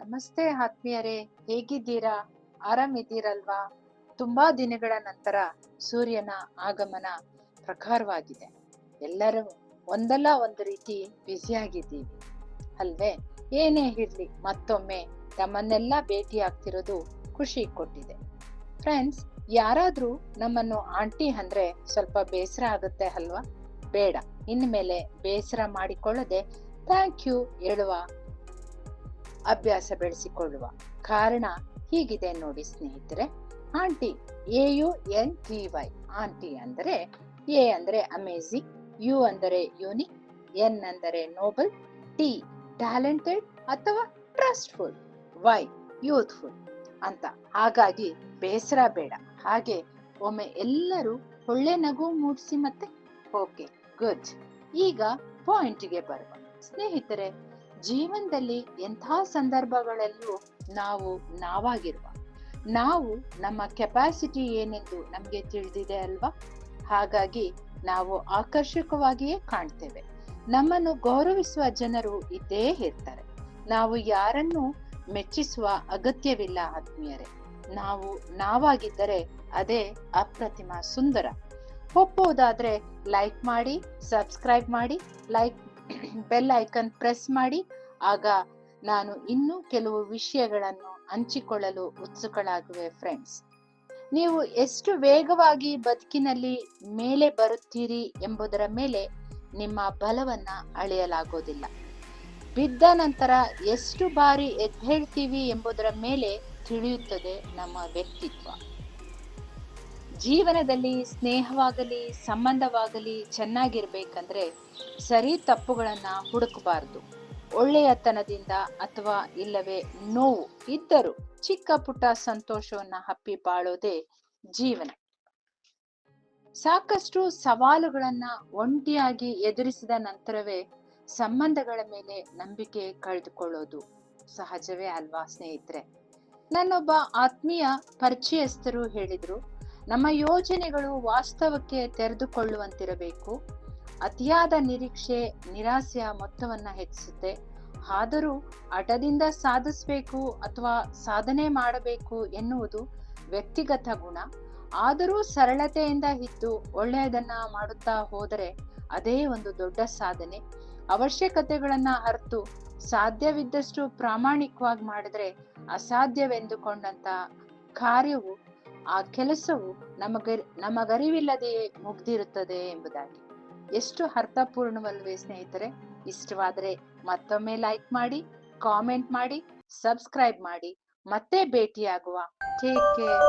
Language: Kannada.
ನಮಸ್ತೆ ಆತ್ಮೀಯರೇ, ಹೇಗಿದ್ದೀರಾ? ಆರಾಮಿದ್ದೀರಲ್ವಾ? ತುಂಬಾ ದಿನಗಳ ನಂತರ ಸೂರ್ಯನ ಆಗಮನ ಪ್ರಖರವಾಗಿದೆ. ಎಲ್ಲರೂ ಒಂದಲ್ಲ ಒಂದು ರೀತಿ ಬ್ಯುಸಿಯಾಗಿದ್ದೀವಿ ಅಲ್ವೇ? ಏನೇ ಇರ್ಲಿ, ಮತ್ತೊಮ್ಮೆ ನಮ್ಮನ್ನೆಲ್ಲ ಭೇಟಿ ಆಗ್ತಿರೋದು ಖುಷಿ ಕೊಟ್ಟಿದೆ. ಫ್ರೆಂಡ್ಸ್, ಯಾರಾದ್ರೂ ನಮ್ಮನ್ನು ಆಂಟಿ ಅಂದ್ರೆ ಸ್ವಲ್ಪ ಬೇಸರ ಆಗುತ್ತೆ ಅಲ್ವಾ? ಬೇಡ, ಇನ್ಮೇಲೆ ಬೇಸರ ಮಾಡಿಕೊಳ್ಳದೆ ಥ್ಯಾಂಕ್ ಯು ಹೇಳುವ ಅಭ್ಯಾಸ ಬೆಳೆಸಿಕೊಳ್ಳುವ. ಕಾರಣ ಹೀಗಿದೆ ನೋಡಿ ಸ್ನೇಹಿತರೆ. ಆಂಟಿ, AUNTY, ಆಂಟಿ ಅಂದರೆ ಎ ಅಂದರೆ ಅಮೇಜಿಂಗ್, ಯು ಅಂದರೆ ಯೂನಿಕ್, ಎನ್ ಅಂದರೆ ನೋಬಲ್, ಟಿ ಟ್ಯಾಲೆಂಟೆಡ್ ಅಥವಾ ಟ್ರಸ್ಟ್ಫುಲ್, ವೈ ಯೂತ್ಫುಲ್ ಅಂತ. ಹಾಗಾಗಿ ಬೇಸರ ಬೇಡ. ಹಾಗೆ ಒಮ್ಮೆ ಎಲ್ಲರೂ ಒಳ್ಳೆ ನಗು ಮೂಡಿಸಿ ಮತ್ತೆ. Okay, good. ಈಗ ಪಾಯಿಂಟ್ಗೆ ಬರುವ. ಸ್ನೇಹಿತರೆ, ಜೀವನದಲ್ಲಿ ಎಂಥ ಸಂದರ್ಭಗಳಲ್ಲೂ ನಾವು ನಾವಾಗಿರುವ, ನಾವು ನಮ್ಮ ಕೆಪಾಸಿಟಿ ಏನೆಂದು ನಮಗೆ ತಿಳಿದಿದೆ ಅಲ್ವಾ? ಹಾಗಾಗಿ ನಾವು ಆಕರ್ಷಕವಾಗಿಯೇ ಕಾಣ್ತೇವೆ. ನಮ್ಮನ್ನು ಗೌರವಿಸುವ ಜನರು ಇದ್ದೇ ಇರ್ತಾರೆ. ನಾವು ಯಾರನ್ನು ಮೆಚ್ಚಿಸುವ ಅಗತ್ಯವಿಲ್ಲ ಆತ್ಮೀಯರೇ. ನಾವು ನಾವಾಗಿದ್ದರೆ ಅದೇ ಅಪ್ರತಿಮ ಸುಂದರ. ಒಪ್ಪುವುದಾದ್ರೆ ಲೈಕ್ ಮಾಡಿ, ಸಬ್ಸ್ಕ್ರೈಬ್ ಮಾಡಿ, ಬೆಲ್ ಐಕನ್ ಪ್ರೆಸ್ ಮಾಡಿ. ಆಗ ನಾನು ಇನ್ನೂ ಕೆಲವು ವಿಷಯಗಳನ್ನು ಹಂಚಿಕೊಳ್ಳಲು ಉತ್ಸುಕಳಾಗುವೆ. ಫ್ರೆಂಡ್ಸ್, ನೀವು ಎಷ್ಟು ವೇಗವಾಗಿ ಬದುಕಿನಲ್ಲಿ ಮೇಲೆ ಬರುತ್ತೀರಿ ಎಂಬುದರ ಮೇಲೆ ನಿಮ್ಮ ಬಲವನ್ನ ಅಳೆಯಲಾಗೋದಿಲ್ಲ. ಬಿದ್ದ ನಂತರ ಎಷ್ಟು ಬಾರಿ ಎದ್ದೇಳ್ತೀವಿ ಎಂಬುದರ ಮೇಲೆ ತಿಳಿಯುತ್ತದೆ ನಮ್ಮ ವ್ಯಕ್ತಿತ್ವ. ಜೀವನದಲ್ಲಿ ಸ್ನೇಹವಾಗಲಿ ಸಂಬಂಧವಾಗಲಿ ಚೆನ್ನಾಗಿರ್ಬೇಕಂದ್ರೆ ಸರಿ ತಪ್ಪುಗಳನ್ನ ಹುಡುಕಬಾರದು. ಒಳ್ಳೆಯತನದಿಂದ ಅಥವಾ ಇಲ್ಲವೇ ನೋವು ಇದ್ದರೂ ಚಿಕ್ಕ ಪುಟ್ಟ ಸಂತೋಷವನ್ನ ಹಪ್ಪಿ ಬಾಳೋದೇ ಜೀವನ. ಸಾಕಷ್ಟು ಸವಾಲುಗಳನ್ನ ಒಂಟಿಯಾಗಿ ಎದುರಿಸಿದ ನಂತರವೇ ಸಂಬಂಧಗಳ ಮೇಲೆ ನಂಬಿಕೆ ಕಳೆದುಕೊಳ್ಳೋದು ಸಹಜವೇ ಅಲ್ವಾ ಸ್ನೇಹಿತರೆ? ನನ್ನೊಬ್ಬ ಆತ್ಮೀಯ ಪರಿಚಯಸ್ಥರು ಹೇಳಿದ್ರು, ನಮ್ಮ ಯೋಜನೆಗಳು ವಾಸ್ತವಕ್ಕೆ ತೆರೆದುಕೊಳ್ಳುವಂತಿರಬೇಕು. ಅತಿಯಾದ ನಿರೀಕ್ಷೆ ನಿರಾಸೆಯ ಮೊತ್ತವನ್ನ ಹೆಚ್ಚಿಸುತ್ತೆ. ಆದರೂ ಹಠದಿಂದ ಸಾಧಿಸಬೇಕು ಅಥವಾ ಸಾಧನೆ ಮಾಡಬೇಕು ಎನ್ನುವುದು ವ್ಯಕ್ತಿಗತ ಗುಣ. ಆದರೂ ಸರಳತೆಯಿಂದ ಇದ್ದು ಒಳ್ಳೆಯದನ್ನ ಮಾಡುತ್ತಾ ಹೋದರೆ ಅದೇ ಒಂದು ದೊಡ್ಡ ಸಾಧನೆ. ಅವಶ್ಯಕತೆಗಳನ್ನ ಅರ್ತು ಸಾಧ್ಯವಿದ್ದಷ್ಟು ಪ್ರಾಮಾಣಿಕವಾಗಿ ಮಾಡಿದ್ರೆ ಅಸಾಧ್ಯವೆಂದುಕೊಂಡಂತ ಕಾರ್ಯವು, ಆ ಕೆಲಸವು ನಮಗರಿವಿಲ್ಲದೆಯೇ ಮುಗ್ದಿರುತ್ತದೆ ಎಂಬುದಾಗಿ. ಎಷ್ಟು ಅರ್ಥಪೂರ್ಣವಲ್ವೇ ಸ್ನೇಹಿತರೆ? ಇಷ್ಟವಾದರೆ ಮತ್ತೊಮ್ಮೆ ಲೈಕ್ ಮಾಡಿ, ಕಾಮೆಂಟ್ ಮಾಡಿ, ಸಬ್ಸ್ಕ್ರೈಬ್ ಮಾಡಿ. ಮತ್ತೆ ಭೇಟಿಯಾಗುವ. Take care.